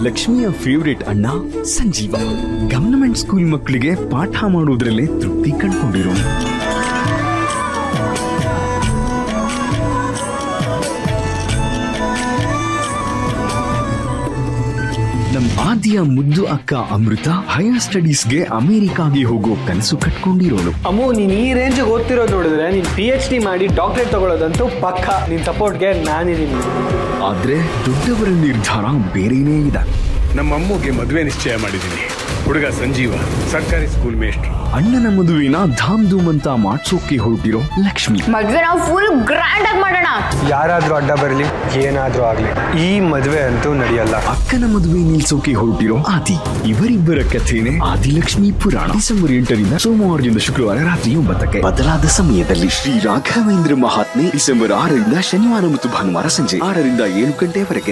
ಲಕ್ಷ್ಮಿಯ ಫೇವರೇಟ್ ಅಣ್ಣ Sanjeeva government school ಮಕ್ಕಳಿಗೆ ಪಾಠ ಮಾಡುವುದರಲ್ಲೇ ತೃಪ್ತಿ ಕಂಡುಕೊಂಡಿರೋನು. ನಮ್ ಆದಿಯ ಮುದ್ದು ಅಕ್ಕ ಅಮೃತ ಹೈಯರ್ ಸ್ಟಡೀಸ್ಗೆ ಅಮೆರಿಕಾಗೆ ಹೋಗೋ ಕನಸು ಕಟ್ಕೊಂಡಿರೋಳು. ಅಮ್ಮು, ನೀನ್ ಈ ರೇಂಜ್ ಓದ್ತಿರೋದು ನೋಡಿದ್ರೆ ನೀನ್ PhD ಮಾಡಿ ಡಾಕ್ಟರೇಟ್ ತಗೊಳ್ಳೋದಂತೂ ಪಕ್ಕ. ನಿನ್ ಸಪೋರ್ಟ್ಗೆ ನಾನಿದ್ದೀನಿ. ಆದ್ರೆ ದೊಡ್ಡವರ ನಿರ್ಧಾರ ಬೇರೆನೇ ಇದೆ. ನಮ್ಮ ಅಮ್ಮಗೆ ಮದುವೆ ನಿಶ್ಚಯ ಮಾಡಿದ್ದೀನಿ. ಹುಡುಗ ಸಂಜೀವ ಸರ್ಕಾರಿ ಸ್ಕೂಲ್ ಮೇಸ್ಟ್ರು. ಅಣ್ಣನ ಮದುವೆನ ಧಾಮ್ ಧೂಮ್ ಅಂತ ಮಾಡ್ಸೋಕೆ ಹೊರಟಿರೋ ಲಕ್ಷ್ಮಿ. ಮದ್ವೆ ನಾವು ಫುಲ್ ಗ್ರ್ಯಾಂಡ್ ಆಗಿ ಮಾಡೋಣ. ಯಾರಾದ್ರೂ ಅಡ್ಡ ಬರಲಿ, ಏನಾದ್ರೂ ಆಗ್ಲಿ, ಈ ಮದುವೆ ಅಂತೂ ನಡೆಯಲ್ಲ. ಅಕ್ಕನ ಮದುವೆ ನಿಲ್ಸೋಕೆ ಹೊರಟಿರೋ ಆದಿ. ಇವರಿಬ್ಬರ ಕಥೆನೇ ಆದಿಲಕ್ಷ್ಮಿ ಪುರಾಣ. ಡಿಸೆಂಬರ್ 8ರಿಂದ ಸೋಮವಾರದಿಂದ ಶುಕ್ರವಾರ ರಾತ್ರಿ 9ಕ್ಕೆ. ಬದಲಾದ ಸಮಯದಲ್ಲಿ ಶ್ರೀ ರಾಘವೇಂದ್ರ ಮಹಾತ್ಮೆ ಡಿಸೆಂಬರ್ 6ರಿಂದ ಶನಿವಾರ ಮತ್ತು ಭಾನುವಾರ ಸಂಜೆ 6ರಿಂದ 7 ಗಂಟೆವರೆಗೆ.